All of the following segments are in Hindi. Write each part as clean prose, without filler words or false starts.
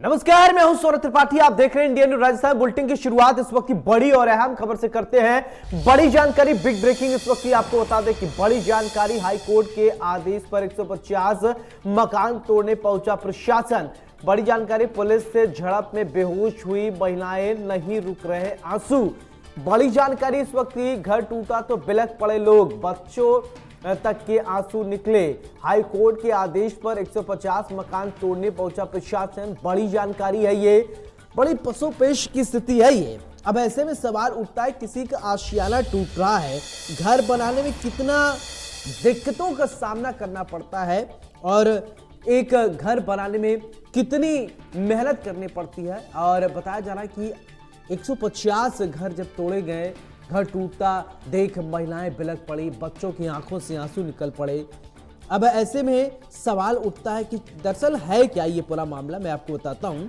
नमस्कार, मैं हूं सौरभ त्रिपाठी। आप देख रहे हैं इंडियन न्यूज राजस्थान बुलेटिन की शुरुआत इस वक्त की बड़ी और अहम खबर से करते हैं। बड़ी जानकारी, बिग ब्रेकिंग इस वक्त की आपको बता दें कि बड़ी जानकारी, हाई कोर्ट के आदेश पर 150 मकान तोड़ने पहुंचा प्रशासन। बड़ी जानकारी, पुलिस से झड़प में बेहोश हुई महिलाएं, नहीं रुक रहे आंसू। बड़ी जानकारी इस वक्त की, घर टूटा तो बिलख पड़े लोग, बच्चों तक के आंसू निकले। हाई कोर्ट के आदेश पर 150 मकान तोड़ने पहुंचा प्रशासन। बड़ी जानकारी है ये, बड़ी पसोपेश की स्थिति है ये। अब ऐसे में सवाल उठता है, किसी का आशियाना टूट रहा है, घर बनाने में कितना दिक्कतों का सामना करना पड़ता है और एक घर बनाने में कितनी मेहनत करनी पड़ती है। और बताया जा रहा है कि 150 घर जब तोड़े गए, घर टूटता देख महिलाएं बिलख पड़ी, बच्चों की आंखों से आंसू निकल पड़े। अब ऐसे में सवाल उठता है कि दरअसल है क्या ये पूरा मामला। मैं आपको बताता हूं।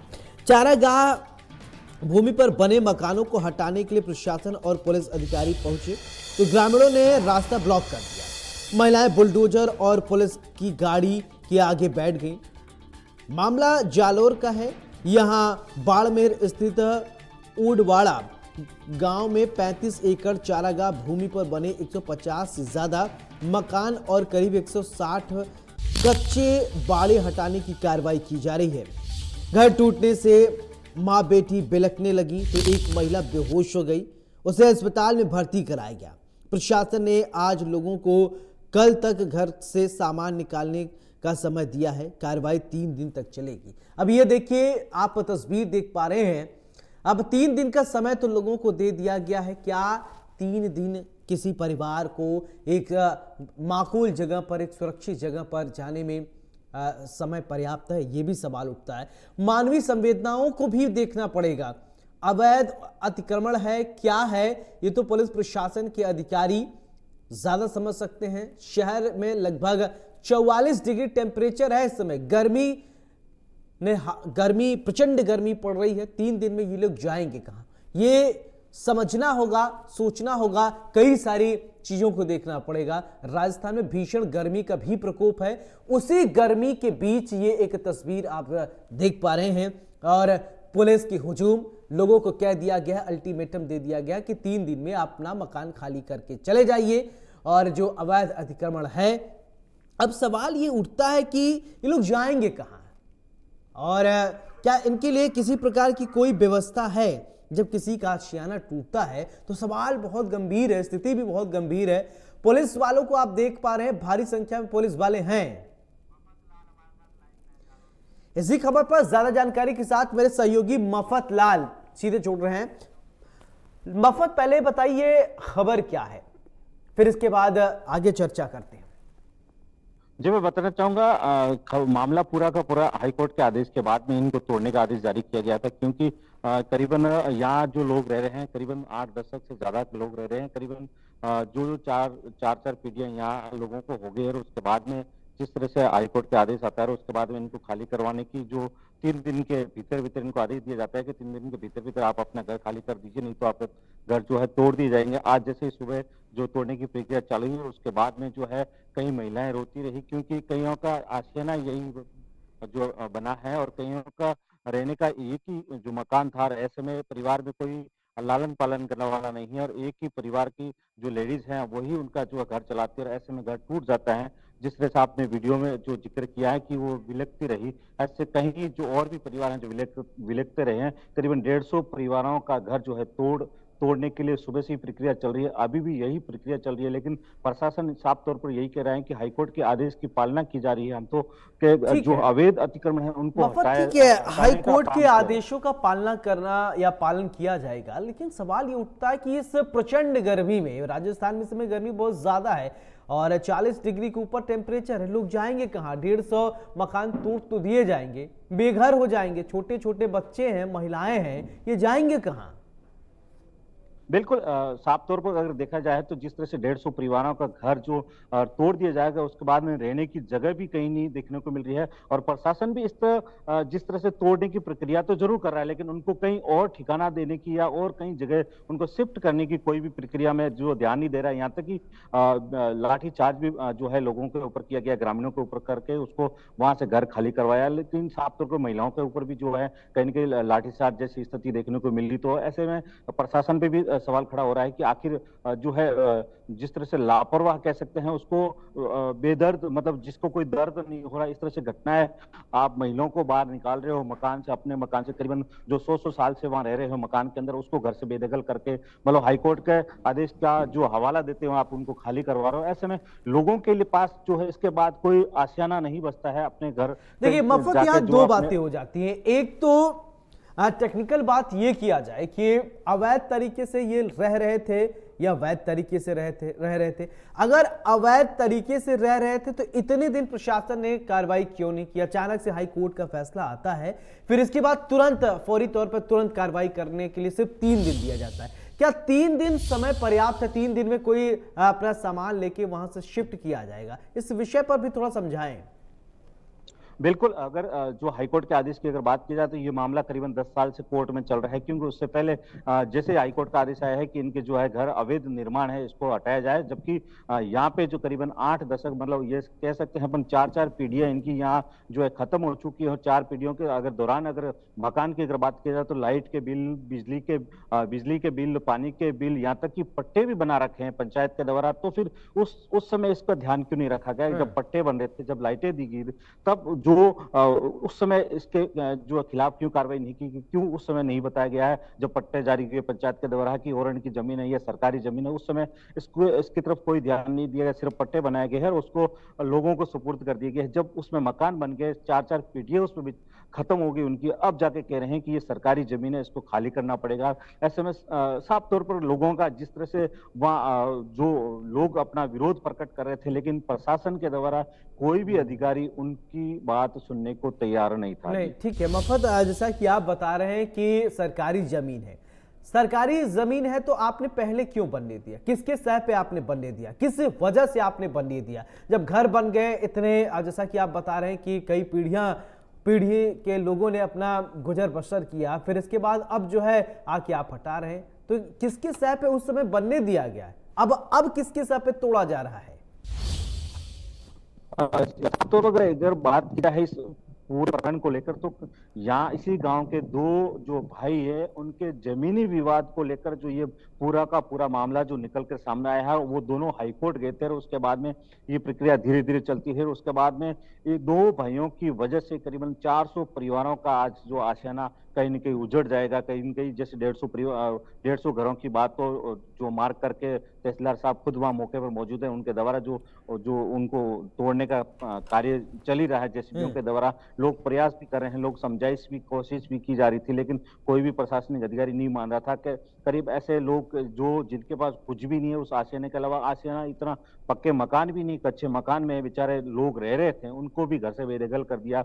चारागाह भूमि पर बने मकानों को हटाने के लिए प्रशासन और पुलिस अधिकारी पहुंचे तो ग्रामीणों ने रास्ता ब्लॉक कर दिया। महिलाएं बुलडोजर और पुलिस की गाड़ी के आगे बैठ गई। मामला जालोर का है। यहां बाड़मेर स्थित ऊडवाड़ा गांव में 35 एकड़ चारागाह भूमि पर बने 150 से ज्यादा मकान और करीब 160 कच्चे बाड़े हटाने की कार्रवाई की जा रही है। घर टूटने से मां बेटी बिलखने लगी तो एक महिला बेहोश हो गई, उसे अस्पताल में भर्ती कराया गया। प्रशासन ने आज लोगों को कल तक घर से सामान निकालने का समय दिया है। कार्रवाई 3 दिन तक चलेगी। अब ये देखिए, आप तस्वीर देख पा रहे हैं। अब 3 दिन का समय तो लोगों को दे दिया गया है। क्या 3 दिन किसी परिवार को एक माकूल जगह पर, एक सुरक्षित जगह पर जाने में समय पर्याप्त है? ये भी सवाल उठता है। मानवीय संवेदनाओं को भी देखना पड़ेगा। अवैध अतिक्रमण है, क्या है, ये तो पुलिस प्रशासन के अधिकारी ज्यादा समझ सकते हैं। शहर में लगभग 44 डिग्री टेम्परेचर है इस समय। गर्मी, प्रचंड गर्मी पड़ रही है। 3 दिन में ये लोग जाएंगे कहां? ये समझना होगा, सोचना होगा, कई सारी चीजों को देखना पड़ेगा। राजस्थान में भीषण गर्मी का भी प्रकोप है। उसी गर्मी के बीच ये एक तस्वीर आप देख पा रहे हैं। और पुलिस की हुजूम, लोगों को कह दिया गया, अल्टीमेटम दे दिया गया कि 3 दिन में अपना मकान खाली करके चले जाइए। और जो अवैध अतिक्रमण है, अब सवाल ये उठता है कि ये लोग जाएंगे कहां और क्या इनके लिए किसी प्रकार की कोई व्यवस्था है? जब किसी का आशियाना टूटता है तो सवाल बहुत गंभीर है, स्थिति भी बहुत गंभीर है। पुलिस वालों को आप देख पा रहे हैं, भारी संख्या में पुलिस वाले हैं। इसी खबर पर ज्यादा जानकारी के साथ मेरे सहयोगी मफत लाल सीधे जुड़ रहे हैं। मफत, पहले बताइए खबर क्या है, फिर इसके बाद आगे चर्चा करते हैं। जी, मैं बताना चाहूंगा, मामला पूरा का पूरा हाईकोर्ट के आदेश के बाद में इनको तोड़ने का आदेश जारी किया गया था, क्योंकि करीबन यहाँ जो लोग रह रहे हैं, करीबन 8 दशक से ज्यादा लोग रह रहे हैं। करीबन जो चार पीढ़ियां यहाँ लोगों को हो गई, और उसके बाद में जिस तरह से हाईकोर्ट के आदेश आता है, और उसके बाद में इनको खाली करवाने की जो 3 दिन के भीतर इनको आदेश दिया जाता है कि 3 दिन के भीतर आप अपना घर खाली कर दीजिए, नहीं तो आपका घर जो है तोड़ दिए जाएंगे। आज जैसे सुबह जो तोड़ने की प्रक्रिया चालू हुई, उसके बाद में जो है कई महिलाएं रोती रही, क्योंकि कईयों का आशियाना यही जो बना है और कईयों का रहने का एक ही जो मकान था। ऐसे में परिवार में कोई लालन पालन करने वाला नहीं है, और एक ही परिवार की जो लेडीज हैं वही उनका जो घर चलाती है, और ऐसे में घर टूट जाता है। जिस तरह से आपने वीडियो में जो जिक्र किया है कि वो विलखती रही, ऐसे कहीं जो और भी परिवार हैं जो विलखते रहे हैं। करीबन 150 परिवारों का घर जो है तोड़ने के लिए सुबह से ही प्रक्रिया चल रही है, अभी भी यही प्रक्रिया चल रही है। लेकिन प्रशासन साफ तौर पर यही कह रहा है कि हाईकोर्ट के आदेश की पालना की जा रही है। हम तो जो अवैध अतिक्रमण है उनको हटाया, ठीक है, हाई कोर्ट के आदेशों का पालना करना या पालन किया जाएगा। लेकिन सवाल ये उठता है कि इस प्रचंड गर्मी में, राजस्थान में इस समय गर्मी बहुत ज्यादा है और 40 डिग्री के ऊपर टेम्परेचर है, लोग जाएंगे कहां? 150 मकान टूट तो दिए जाएंगे, बेघर हो जाएंगे, छोटे छोटे बच्चे हैं, महिलाएं हैं, ये जाएंगे कहां? बिल्कुल साफ तौर पर अगर देखा जाए तो जिस तरह से 150 परिवारों का घर जो तोड़ दिया जाएगा, उसके बाद में रहने की जगह भी कहीं नहीं देखने को मिल रही है। और प्रशासन भी इस तरह जिस तरह से तोड़ने की प्रक्रिया तो जरूर कर रहा है, लेकिन उनको कहीं और ठिकाना देने की या और कहीं जगह उनको शिफ्ट करने की कोई भी प्रक्रिया में जो ध्यान नहीं दे रहा है। यहाँ तक कि लाठी चार्ज भी जो है लोगों के ऊपर किया गया, ग्रामीणों के ऊपर करके उसको वहां से घर खाली करवाया। लेकिन साफ तौर पर महिलाओं के ऊपर भी जो है कहीं ना कहीं लाठीचार्ज जैसी स्थिति देखने को मिल रही। तो ऐसे में प्रशासन पे भी सवाल खड़ा हो रहा है कि आखिर जो है जिस तरह से लापरवाह कह सकते हैं उसको, बेदर्द, मतलब जिसको कोई दर्द नहीं हो रहा, इस तरह से घटनाएं आप महिलाओं को बाहर निकाल रहे हो मकान से, अपने मकान से, करीबन जो 100 साल से वहां रह रहे हो मकान के अंदर, उसको घर से बेदखल करके, मतलब हाईकोर्ट के आदेश का जो हवाला देते हो आप उनको खाली करवा रहे हो। ऐसे में लोगों के लिए पास जो है इसके बाद कोई आशियाना नहीं बचता है अपने घर देखिए मफत, जाके यहाँ जो दो अपने बातें हो जाती हैं। एक तो टेक्निकल बात ये किया जाए कि अवैध तरीके से ये रह रहे थे या वैध तरीके से रह रहे थे। अगर अवैध तरीके से रह रहे थे तो इतने दिन प्रशासन ने कार्रवाई क्यों नहीं की? अचानक से हाई कोर्ट का फैसला आता है, फिर इसके बाद तुरंत फौरी तौर पर तुरंत कार्रवाई करने के लिए सिर्फ 3 दिन दिया जाता है। क्या 3 दिन समय पर्याप्त है? 3 दिन में कोई अपना सामान लेके वहां से शिफ्ट किया जाएगा? इस विषय पर भी थोड़ा समझाएं। बिल्कुल, अगर जो हाईकोर्ट के आदेश की अगर बात की जाए तो ये मामला करीबन 10 साल से कोर्ट में चल रहा है, क्योंकि उससे पहले जैसे हाईकोर्ट का आदेश आया है कि इनके जो है घर अवैध निर्माण है इसको हटाया जाए, जबकि यहाँ पे जो करीबन 8 दशक, मतलब ये कह सकते हैं अपन 4-4 पीढ़ियां इनकी यहाँ जो है खत्म हो चुकी है। 4 पीढ़ियों के अगर दौरान अगर मकान की अगर बात की जाए तो लाइट के बिल, बिजली के बिल, पानी के बिल, यहाँ तक कि पट्टे भी बना रखे हैं पंचायत के द्वारा। तो फिर उस समय इसका ध्यान क्यों नहीं रखा गया? जब पट्टे बन रहे थे, जब लाइटें दी गई, तब जो उस समय इसके जो खिलाफ क्यों कार्रवाई नहीं की, क्यों उस समय नहीं बताया गया है जब पट्टे जारी किए पंचायत के द्वारा कि और इनकी जमीन है, ये सरकारी जमीन है, उस समय इसकी तरफ कोई ध्यान नहीं दिया गया, सिर्फ पट्टे बनाए गए हैं और उसको लोगों को सुपुर्द कर दिए गए। जब उसमें मकान बन गए, 4-4 पीढ़ियां उसमें भी खत्म हो गई उनकी, अब जाके कह रहे हैं कि ये सरकारी जमीन है, इसको खाली करना पड़ेगा। ऐसे में साफ तौर पर लोगों का जिस तरह से वहाँ जो लोग अपना विरोध प्रकट कर रहे थे, लेकिन प्रशासन के द्वारा कोई भी अधिकारी उनकी बात सुनने को तैयार नहीं था। नहीं, ठीक है मफत, जैसा कि आप बता रहे हैं कि सरकारी जमीन है, सरकारी जमीन है तो आपने पहले क्यों बनने दिया? किसके सह पे आपने बनने दिया? किस वजह से आपने बनने दिया? जब घर बन गए इतने, जैसा कि आप बता रहे हैं कि कई पीढ़ी के लोगों ने अपना गुजर बसर किया, फिर इसके बाद अब जो है आके आप हटा रहे हैं, तो किसके सह पे उस समय बनने दिया गया है? अब किसके सह पे तोड़ा जा रहा है? तो अगर बात की जाए इस पूरे प्रकरण को लेकर, तो यहाँ इसी गांव के 2 जो भाई है उनके जमीनी विवाद को लेकर जो ये पूरा का पूरा मामला जो निकल कर सामने आया है, वो दोनों हाईकोर्ट गए थे और उसके बाद में ये प्रक्रिया धीरे धीरे चलती है। उसके बाद में ये 2 भाइयों की वजह से करीबन 400 परिवारों का आज जो आशियाना कहीं न कहीं उजड़ जाएगा, कहीं न कहीं। जैसे 150 घरों की बात तो जो मार्क करके तहसीलदार साहब खुद वहां मौके पर मौजूद है, उनके द्वारा जो उनको तोड़ने का कार्य चल ही रहा है, जेसीबीओं के द्वारा लोग प्रयास भी कर रहे हैं, लोग समझाइश भी, कोशिश भी की जा रही थी, लेकिन कोई भी प्रशासनिक अधिकारी नहीं मान रहा था। कि करीब ऐसे लोग जो जिनके पास कुछ भी नहीं है उस आशियाने के अलावा, आशियाना इतना पक्के मकान भी नहीं, कच्चे मकान में बेचारे लोग रह रहे थे, उनको भी घर से बेदखल कर दिया।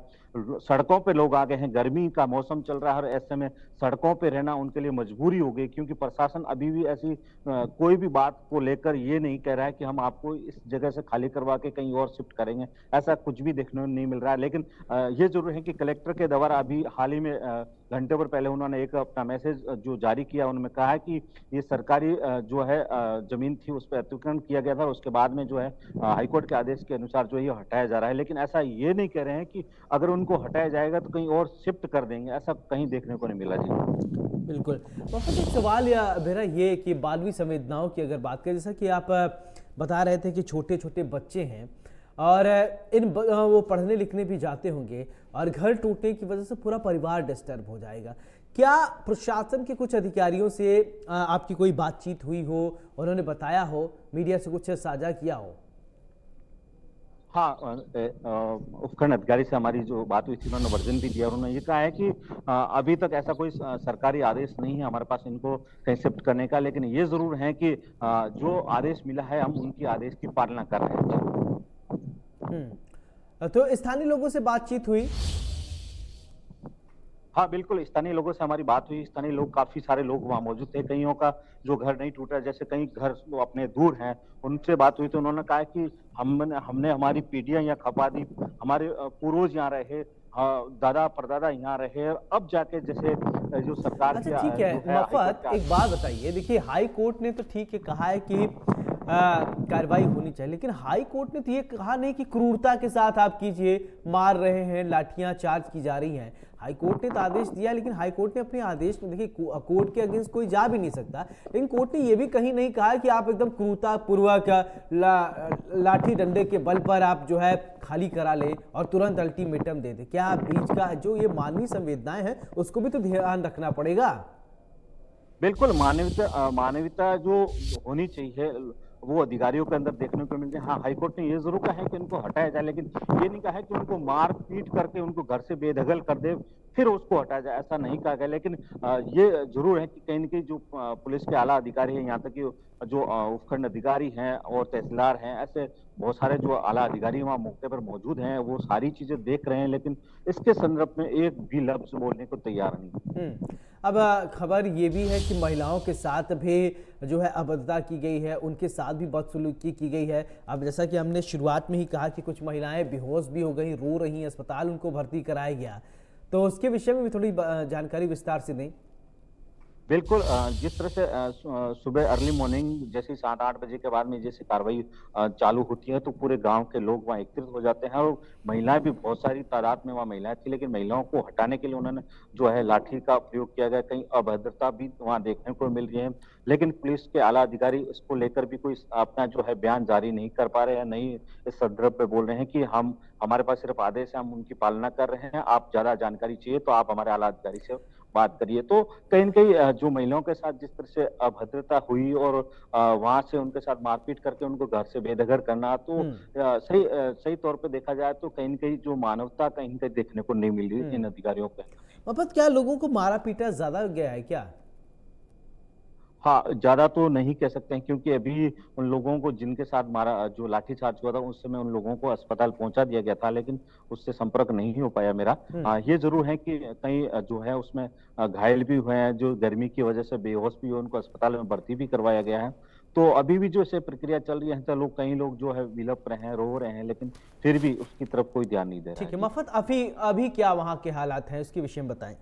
सड़कों पे लोग आ गए हैं, गर्मी का मौसम चल रहा है और ऐसे में सड़कों पे रहना उनके लिए मजबूरी हो गई, क्योंकि प्रशासन अभी भी ऐसी कोई भी बात को लेकर ये नहीं कह रहा है कि हम आपको इस जगह से खाली करवा के कहीं और शिफ्ट करेंगे। ऐसा कुछ भी देखने को नहीं मिल रहा है। लेकिन ये जरूर है कि कलेक्टर के द्वारा अभी हाल ही में घंटे भर पहले उन्होंने एक अपना मैसेज जो जारी किया, उन्होंने कहा है कि ये सरकारी जो है जमीन थी उस पर अतिक्रमण किया गया था, उसके बाद में जो है हाईकोर्ट के आदेश के अनुसार जो है ये हटाया जा रहा है। लेकिन ऐसा ये नहीं कह रहे हैं कि अगर उनको हटाया जाएगा तो कहीं और शिफ्ट कर देंगे, ऐसा कहीं देखने को नहीं मिला जी। बिल्कुल। वफद, एक सवाल या मेरा ये कि बालवी संवेदनाओं की अगर बात करें, जैसा कि आप बता रहे थे कि छोटे छोटे बच्चे हैं और वो पढ़ने लिखने भी जाते होंगे और घर टूटने की वजह से पूरा परिवार डिस्टर्ब हो जाएगा। क्या प्रशासन के कुछ अधिकारियों से आपकी कोई बातचीत हुई हो, उन्होंने बताया हो, मीडिया से कुछ साझा किया हो? हाँ, उपखंड अधिकारी से हमारी जो बात हुई थी, उन्होंने वर्जन भी दिया। उन्होंने ये कहा है कि अभी तक ऐसा कोई सरकारी आदेश नहीं है हमारे पास इनको कहीं शिफ्ट करने का, लेकिन ये जरूर है कि जो आदेश मिला है हम उनकी आदेश की पालना कर रहे हैं। तो स्थानीय लोगों से बातचीत हुई? हाँ, बिल्कुल, स्थानीय लोगों से हमारी बात हुई, स्थानीय लोग काफ़ी सारे लोग वहाँ मौजूद थे, कइयों का जो घर नहीं टूटा, जैसे कई घर वो अपने दूर हैं, उनसे बात हुई तो उन्होंने कहा कि हमने हमने हमारी पीढ़ियाँ यहाँ खपा दी, हमारे पूर्वज यहाँ रहे, दादा-परदादा यहाँ रहे, अब जाके जैसे जो सरकार अच्छा की ठीक है, जो है हाई कोर्ट मफ़त के एक बात बताइए, देखिए हाई कोर्ट ने तो ठीक है कहा है कि कार्रवाई होनी चाहिए, लेकिन हाई कोर्ट ने तो ये कहा नहीं कि क्रूरता के साथ आप कीजिए, मार रहे हैं, लाठियां चार्ज की जा रही हैं। हाई कोर्ट ने तो आदेश दिया, लेकिन हाई कोर्ट ने अपने आदेश में देखिए कोर्ट के अगेंस्ट कोई जा भी नहीं सकता, लेकिन कोर्ट ने ये भी कहीं नहीं कहा कि आप एकदम क्रूरतापूर्वक लाठी डंडे के बल पर आप जो है खाली करा ले और तुरंत अल्टीमेटम दे दे। क्या बीच का जो ये मानवीय संवेदनाएं हैं उसको भी तो ध्यान रखना पड़ेगा। बिल्कुल, मानवता जो होनी चाहिए, वो अधिकारियों के अंदर देखने को मिलती है। हाँ, हाईकोर्ट ने ये ज़रूर कहा है कि उनको हटाया जाए, लेकिन ये नहीं कहा है कि उनको मार-पीट करके उनको घर से बेदखल कर दे, फिर उसको हटाया जाए, ऐसा नहीं कहा गया। लेकिन ये ज़रूर है कि कहीं न कहीं जो पुलिस के आला अधिकारी हैं, यहाँ तक कि जो उपखंड अधिकारी हैं और तहसीलदार हैं, ऐसे बहुत सारे जो आला अधिकारी वहाँ मौके पर मौजूद हैं, वो सारी चीज़ें देख रहे हैं, लेकिन इसके संदर्भ में एक भी लफ्ज़ बोलने को तैयार नहीं। अब खबर ये भी है कि महिलाओं के साथ भी जो है अभद्रता की गई है, उनके साथ भी बदसलूकी की गई है। अब जैसा कि हमने शुरुआत में ही कहा कि कुछ महिलाएं बेहोश भी हो गई, रो रही हैं, अस्पताल उनको भर्ती कराया गया, तो उसके विषय में भी थोड़ी जानकारी विस्तार से दें। बिल्कुल, जिस तरह से सुबह अर्ली मॉर्निंग जैसे 7-8 बजे के बाद में जैसे कार्रवाई चालू होती है, तो पूरे गाँव के लोग वहाँ एकत्रित हो जाते हैं और महिलाएँ भी बहुत सारी तादाद में वहाँ महिलाएँ थी, लेकिन महिलाओं को हटाने के लिए उन्होंने जो है लाठी का प्रयोग किया गया, कहीं अभद्रता भी वहाँ देखने को मिल रही है। लेकिन पुलिस के आला अधिकारी इसको लेकर भी कोई अपना जो है बयान जारी नहीं कर पा रहे हैं, नहीं इस संदर्भ पे बोल रहे हैं कि हमारे पास सिर्फ आदेश है, हम उनकी पालना कर रहे हैं, आप ज़्यादा जानकारी चाहिए तो आप हमारे आला अधिकारी से बात करिए। तो कहीं न कहीं जो महिलाओं के साथ जिस तरह से अभद्रता हुई और वहाँ से उनके साथ मारपीट करके उनको घर से बेदखल करना, तो सही तौर पे देखा जाए तो कहीं न कहीं जो मानवता कहीं न कहीं देखने को नहीं मिल रही इन अधिकारियों के अंदर। मतलब क्या लोगों को मारा पीटा ज्यादा गया है क्या? हाँ, ज़्यादा तो नहीं कह सकते हैं क्योंकि अभी उन लोगों को जिनके साथ मारा जो लाठीचार्ज हुआ था, उस समय उन लोगों को अस्पताल पहुँचा दिया गया था, लेकिन उससे संपर्क नहीं हो पाया मेरा। हाँ, ये ज़रूर है कि कई जो है उसमें घायल भी हुए हैं, जो गर्मी की वजह से बेहोश भी हुए, उनको अस्पताल में भर्ती भी करवाया गया है। तो अभी भी जो ऐसे प्रक्रिया चल रही है, तो कई लोग जो है विलप रहे हैं, रो रहे हैं, लेकिन फिर भी उसकी तरफ कोई ध्यान नहीं दे रहा ठीक है। है, जी। मफत अभी अभी क्या वहाँ के हालात हैं उसके विषय में बताएं।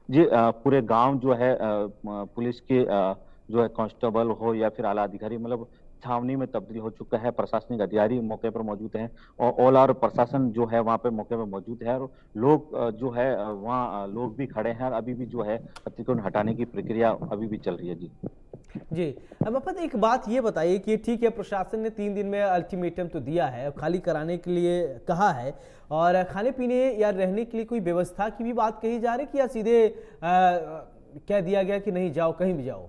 जी, पूरे गाँव जो है पुलिस के जो है कांस्टेबल हो या फिर आला अधिकारी मतलब छावनी में तब्दील हो चुका है, प्रशासनिक अधिकारी मौके पर मौजूद हैं और ऑल ओवर प्रशासन जो है वहाँ पे मौके पर मौजूद है और लोग जो है वहाँ लोग भी खड़े हैं और अभी भी जो है अतिक्रमण हटाने की प्रक्रिया अभी भी चल रही है। जी। जी। अब अपन एक बात ये बताइए कि ठीक है, प्रशासन ने 3 दिन में अल्टीमेटम तो दिया है, खाली कराने के लिए कहा है, और खाने पीने या रहने के लिए कोई व्यवस्था की भी बात कही जा रही है कि या सीधे कह दिया गया कि नहीं जाओ, कहीं भी जाओ?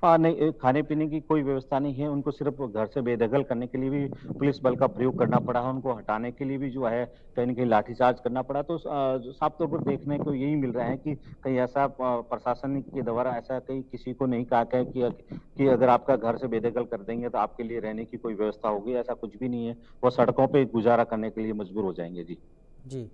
हाँ, नहीं, खाने-पीने की कोई व्यवस्था नहीं है, उनको सिर्फ़ घर से बेदखल करने के लिए भी पुलिस बल का प्रयोग करना पड़ा है, उनको हटाने के लिए भी जो है कहीं न कहीं लाठीचार्ज करना पड़ा। तो जो साफ तौर पर देखने को यही मिल रहा है कि कहीं ऐसा प्रशासन के द्वारा ऐसा कहीं किसी को नहीं कहा गया कि अगर आपका घर से बेदखल कर देंगे तो आपके लिए रहने की कोई व्यवस्था होगी, ऐसा कुछ भी नहीं है। वो सड़कों पे गुज़ारा करने के लिए मजबूर हो जाएँगे। जी। जी।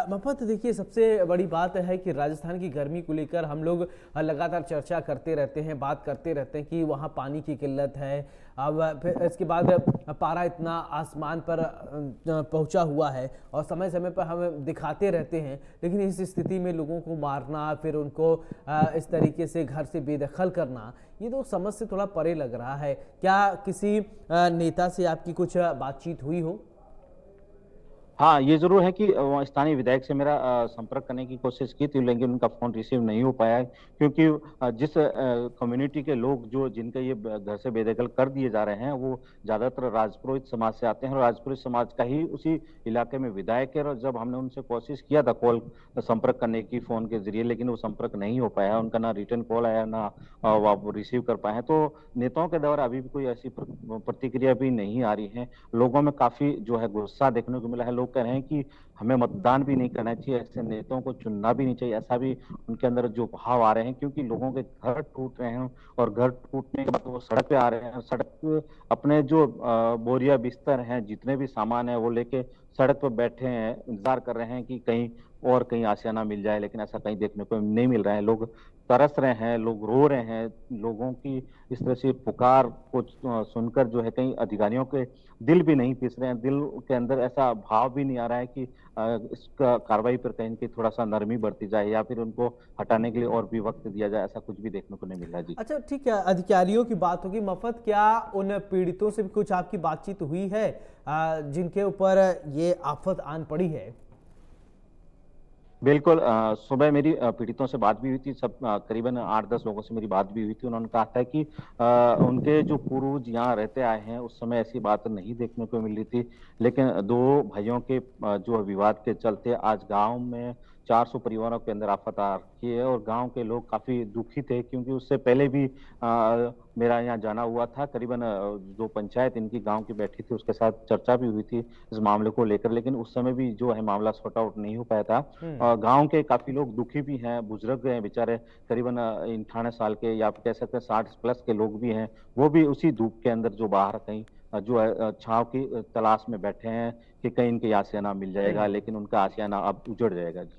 मफत देखिए, सबसे बड़ी बात है कि राजस्थान की गर्मी को लेकर हम लोग लगातार चर्चा करते रहते हैं, बात करते रहते हैं कि वहाँ पानी की किल्लत है। अब फिर इसके बाद पारा इतना आसमान पर पहुँचा हुआ है और समय समय पर हम दिखाते रहते हैं, लेकिन इस स्थिति में लोगों को मारना, फिर उनको इस तरीके से घर से बेदखल करना, ये तो समझ से थोड़ा परे लग रहा है। क्या किसी नेता से आपकी कुछ बातचीत हुई हो? हाँ, ये ज़रूर है कि स्थानीय विधायक से मेरा संपर्क करने की कोशिश की थी, लेकिन उनका फ़ोन रिसीव नहीं हो पाया है क्योंकि जिस कम्युनिटी के लोग जो जिनका ये घर से बेदखल कर दिए जा रहे हैं, वो ज़्यादातर राजपुरोहित समाज से आते हैं और राजपुरोहित समाज का ही उसी इलाके में विधायक है और जब हमने उनसे कोशिश किया था संपर्क करने की फ़ोन के ज़रिए, लेकिन वो संपर्क नहीं हो पाया। उनका ना रिटर्न कॉल आया, ना वो रिसीव कर पाए हैं। तो नेताओं के द्वारा अभी भी कोई ऐसी प्रतिक्रिया भी नहीं आ रही है। लोगों में काफ़ी जो है गुस्सा देखने को मिला है। लोग कह रहे हैं कि हमें मतदान भी नहीं करना चाहिए, ऐसे नेताओं को चुनना भी नहीं चाहिए, ऐसा भी उनके अंदर जो भाव आ रहे हैं क्योंकि लोगों के घर टूट रहे हैं और घर टूटने के बाद वो सड़क पे आ रहे हैं। सड़क अपने जो बोरिया बिस्तर हैं, जितने भी सामान है वो लेके सड़क पर बैठे हैं, इंतज़ार कर रहे हैं कि कहीं और कहीं आशियाना मिल जाए, लेकिन ऐसा कहीं देखने को नहीं मिल रहा है। लोग तरस रहे हैं, लोग रो रहे हैं, लोगों की इस तरह से पुकार को सुनकर जो है कहीं अधिकारियों के दिल भी नहीं पिस रहे हैं, दिल के अंदर ऐसा भाव भी नहीं आ रहा है कि इसका कार्रवाई पर कहीं न कहीं थोड़ा-सा नरमी बरती जाए या फिर उनको हटाने के लिए और भी वक़्त दिया जाए, ऐसा कुछ भी देखने को नहीं मिल रहा है। जी। अच्छा ठीक है, अधिकारियों की बात होगी। मफत क्या उन पीड़ितों से भी कुछ आपकी बातचीत हुई है जिनके ऊपर ये आफत आन पड़ी है? बिल्कुल सुबह मेरी पीड़ितों से बात भी हुई थी, सब करीबन 8-10 लोगों से मेरी बात भी हुई थी। उन्होंने कहा था कि उनके जो पूर्वज यहाँ रहते आए हैं, उस समय ऐसी बात नहीं देखने को मिल रही थी। लेकिन 2 भाइयों के जो विवाद के चलते आज गाँव में 400 परिवारों के अंदर आफत आ रखी है और गाँव के लोग काफ़ी दुखी थे, क्योंकि उससे पहले भी मेरा यहाँ जाना हुआ था। करीबन जो पंचायत इनकी गाँव की बैठी थी, उसके साथ चर्चा भी हुई थी इस मामले को लेकर, लेकिन उस समय भी जो है मामला सॉर्ट आउट नहीं हो पाया था। हम्म। गाँव के काफ़ी लोग दुखी भी हैं, बुजुर्ग हैं बेचारे, करीबन 58 साल के या आप कह सकते हैं 60 प्लस के लोग भी हैं। वो भी उसी धूप के अंदर जो बाहर कहीं जो है छाँव की तलाश में बैठे हैं कि कहीं इनके आशियाना मिल जाएगा, बिल्कुल। लेकिन उनका आशियाना अब उजड़ जाएगा। जी।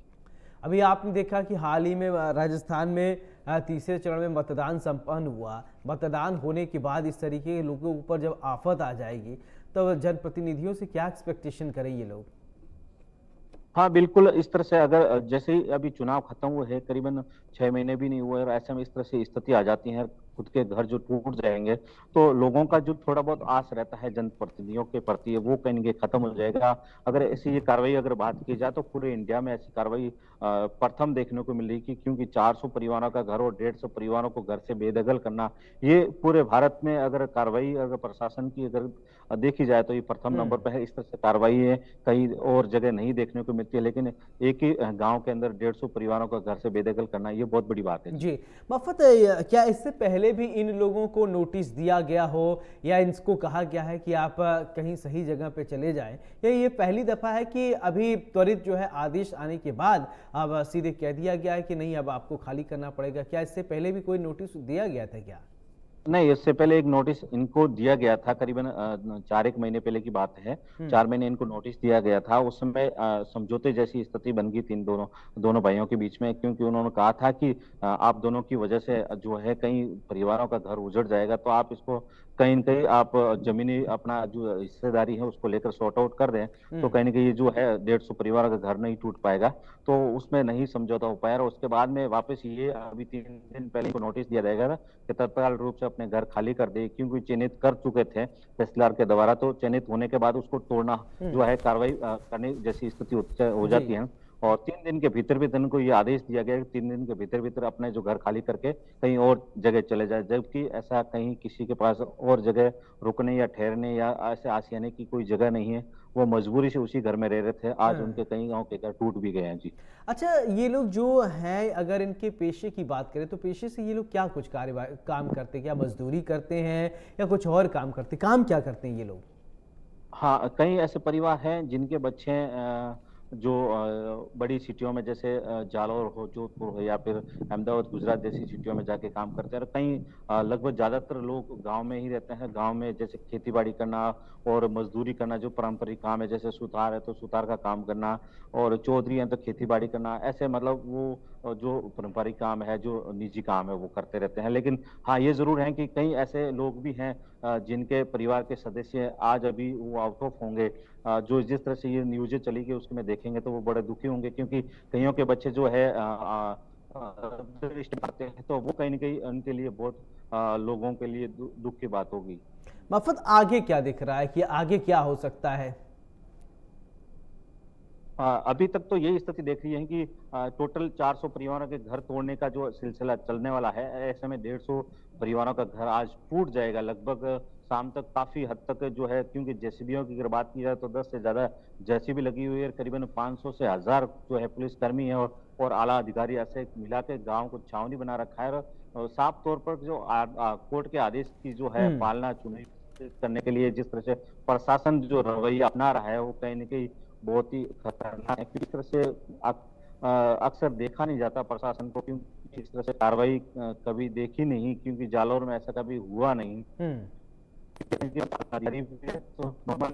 अभी आपने देखा कि हाल ही में राजस्थान में तीसरे चरण में मतदान संपन्न हुआ। मतदान होने के बाद इस तरीके के लोगों के ऊपर जब आफत आ जाएगी, तो जनप्रतिनिधियों से क्या एक्सपेक्टेशन करें ये लोग? हाँ, बिल्कुल, इस तरह से अगर जैसे ही अभी चुनाव खत्म हुए हैं, करीबन 6 महीने भी नहीं हुए और ऐसे में इस तरह से स्थिति आ जाती है, खुद के घर जो टूट जाएँगे, तो लोगों का जो थोड़ा बहुत आस रहता है जनप्रतिनिधियों के प्रति, वो कहीं न कहीं खत्म हो जाएगा। अगर ऐसी ये कार्रवाई अगर बात की जाए, तो पूरे इंडिया में ऐसी कार्रवाई प्रथम देखने को मिल रही है क्योंकि 400 परिवारों का घर और 150 परिवारों को घर से बेदखल करना, ये पूरे भारत में अगर कार्रवाई अगर प्रशासन की अगर देखी जाए, तो ये प्रथम नंबर हम्म। पे है। इस तरह से कार्रवाई है कहीं और जगह नहीं देखने को मिलती है, लेकिन एक ही गाँव के अंदर 150 परिवारों का घर से बेदखल करना, ये बहुत बड़ी बात है। जी। जी। मफ़त क्या इससे पहले भी इन लोगों को नोटिस दिया गया हो या इनको कहा गया है कि आप कहीं सही जगह पे चले जाएं, या ये पहली दफ़ा है कि अभी त्वरित जो है आदेश आने के बाद अब सीधे कह दिया गया है कि नहीं अब आपको खाली करना पड़ेगा? क्या इससे पहले भी कोई नोटिस दिया गया था क्या? नहीं, इससे पहले एक नोटिस इनको दिया गया था, करीबन 4 एक महीने पहले की बात है। हुँ। 4 महीने इनको नोटिस दिया गया था। उस समय समझौते जैसी स्थिति बन गई थी इन दोनों दोनों भाइयों के बीच में, क्योंकि उन्होंने कहा था कि आप दोनों की वजह से जो है कई परिवारों का घर उजड़ जाएगा, तो आप इसको कहीं न कहीं आप ज़मीनी अपना जो हिस्सेदारी है उसको लेकर सॉर्ट आउट कर दें, तो हुँ। कहीं न कहीं ये जो है 150 परिवारों का घर नहीं टूट पाएगा। तो उसमें नहीं समझौता हो पाया और उसके बाद में वापस ये अभी 3 दिन पहले इनको नोटिस दिया जाएगा कि तत्काल रूप से अपने घर खाली कर दें, क्योंकि चिन्हित कर चुके थे तहसीलदार के द्वारा, तो चिन्हित होने के बाद उसको तोड़ना हुँ। जो है कार्रवाई करने जैसी स्थिति हो जी। जाती है। और 3 दिन के भीतर-भीतर इनको ये आदेश दिया गया है कि 3 दिन के भीतर-भीतर अपने जो घर खाली करके कहीं और जगह चले जाएँ, जबकि ऐसा कहीं किसी के पास और जगह रुकने या ठहरने या ऐसे आशियाने की कोई जगह नहीं है। वो मजबूरी से उसी घर में रह रहे थे। आज हाँ। उनके कई गाँव के घर टूट भी गए हैं। जी। अच्छा, ये लोग जो हैं अगर इनके पेशे की बात करें तो पेशे से ये लोग क्या कुछ काम करते हैं? क्या मज़दूरी करते हैं या कुछ और काम करते हैं? काम क्या करते हैं ये लोग? हाँ, कई ऐसे परिवार हैं जिनके बच्चे जो बड़ी सिटियों में जैसे जालौर हो, जोधपुर हो या फिर अहमदाबाद, गुजरात जैसी सिटियों में जाके काम करते हैं और कहीं लगभग ज़्यादातर लोग गाँव में ही रहते हैं। गाँव में जैसे खेती-बाड़ी करना और मज़दूरी करना जो पारंपरिक काम है, जैसे सुतार है तो सुतार का काम करना और चौधरी हैं तो खेती-बाड़ी करना, ऐसे मतलब वो जो पारंपरिक काम है, जो निजी काम है, वो करते रहते हैं। लेकिन हाँ, ये ज़रूर है कि कई ऐसे लोग भी हैं जिनके परिवार के सदस्य आज अभी वो आउट ऑफ होंगे, जो जिस तरह से ये न्यूज़ें चली गई उसमें देखेंगे तो वो बड़े दुखी होंगे, क्योंकि कइयों के बच्चे जो है दृष्टि पढ़ते हैं, तो वो कहीं न कहीं उनके लिए बहुत लोगों के लिए दुःख की बात होगी। मफ़त आगे क्या दिख रहा है कि आगे क्या हो सकता है? अभी तक तो यही स्थिति देख रही है कि टोटल 400 परिवारों के घर तोड़ने का जो सिलसिला चलने वाला है, ऐसे में 150 परिवारों का घर आज टूट जाएगा लगभग शाम तक काफ़ी हद तक जो है, क्योंकि जेसीबीओं की अगर बात की जाए तो 10 से ज़्यादा जेसीबी लगी हुई है, करीबन 500 से 1000 जो है पुलिसकर्मी है और आला अधिकारी ऐसे मिला के गाँव को छावनी बना रखा है और साफ तौर पर जो कोर्ट के आदेश की जो है हुँ। पालना सुनिश्चित करने के लिए जिस तरह से प्रशासन जो रवैया अपना रहा है, वो कहीं न कहीं बहुत ही खतरनाक है। इस तरह से अक्सर देखा नहीं जाता प्रशासन को, क्योंकि इस तरह से कार्रवाई कभी देखी नहीं, क्योंकि जालौर में ऐसा कभी हुआ नहीं। हुँ। क्योंकि अधिकारी भी है, तो नॉर्मल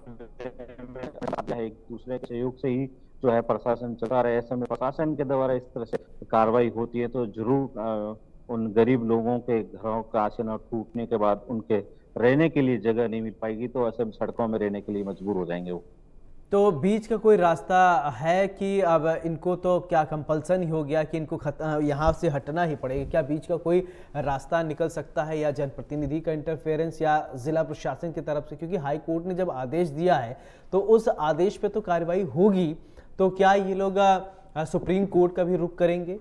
एक दूसरे के सहयोग से ही जो है प्रशासन चला रहा है, ऐसे में प्रशासन के द्वारा इस तरह से कार्रवाई होती है तो जरूर उन गरीब लोगों के घरों का आसीना टूटने के बाद उनके रहने के लिए जगह नहीं मिल पाएगी, तो ऐसे में सड़कों में रहने के लिए मजबूर हो जाएंगे वो। तो बीच का कोई रास्ता है कि अब इनको तो क्या कंपल्सन ही हो गया कि इनको यहाँ से हटना ही पड़ेगा? क्या बीच का कोई रास्ता निकल सकता है, या जनप्रतिनिधि का इंटरफेरेंस या जिला प्रशासन की तरफ से? क्योंकि हाई कोर्ट ने जब आदेश दिया है तो उस आदेश पे तो कार्रवाई होगी, तो क्या ये लोग सुप्रीम कोर्ट का भी रुख करेंगे?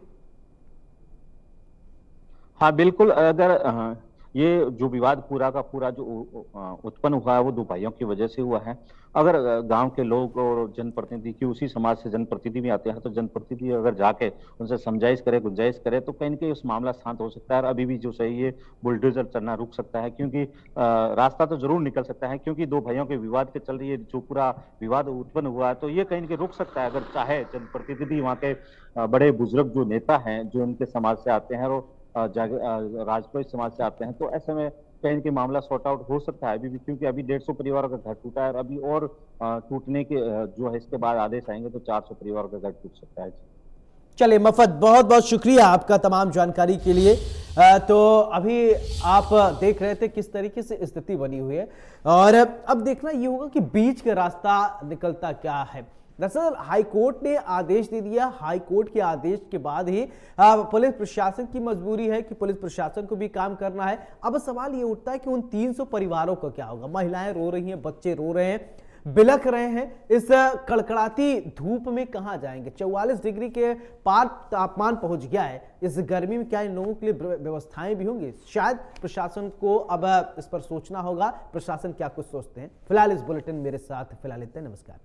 हाँ, बिल्कुल। अगर ये जो विवाद पूरा का पूरा जो उत्पन्न हुआ है वो दो भाइयों की वजह से हुआ है। अगर गांव के लोग और जनप्रतिनिधि की उसी समाज से जनप्रतिनिधि भी आते हैं, तो जनप्रतिनिधि अगर जाके उनसे समझाइश करे, गुंजाइश करे, तो कहीं न कहीं उस मामला शांत हो सकता है और अभी भी जो सही है बुलडोजर चलना रुक सकता है, क्योंकि रास्ता तो जरूर निकल सकता है, क्योंकि दो भाइयों के विवाद के चल रही है जो पूरा विवाद उत्पन्न हुआ है, तो ये कहीं न कहीं रुक सकता है अगर चाहे जनप्रतिनिधि, वहाँ के बड़े बुजुर्ग जो नेता हैं, जो उनके समाज से आते हैं और राजपूत समाज से आते हैं, तो ऐसे में कहीं न कहीं मामला सॉर्ट आउट हो सकता है अभी भी, क्योंकि अभी 150 परिवारों का घर टूटा है और अभी और टूटने के जो है इसके बाद आदेश आएंगे तो 400 परिवारों का घर टूट सकता है। चलिए मफत, बहुत बहुत शुक्रिया आपका तमाम जानकारी के लिए। तो अभी आप देख रहे थे किस तरीके से स्थिति बनी हुई है, और अब देखना ये होगा कि बीच का रास्ता निकलता क्या है। दरअसल हाई कोर्ट ने आदेश दे दिया, हाई कोर्ट के आदेश के बाद ही पुलिस प्रशासन की मजबूरी है कि पुलिस प्रशासन को भी काम करना है। अब सवाल ये उठता है कि उन 300 परिवारों का क्या होगा? महिलाएं रो रही हैं, बच्चे रो रहे हैं, बिलख रहे हैं, इस कड़कड़ाती धूप में कहां जाएंगे? 44 डिग्री के पार तापमान पहुंच गया है। इस गर्मी में क्या इन लोगों के लिए व्यवस्थाएं भी होंगी? शायद प्रशासन को अब इस पर सोचना होगा। प्रशासन क्या कुछ सोचते हैं? फिलहाल इस बुलेटिन मेरे साथ फिलहाल इतना, नमस्कार।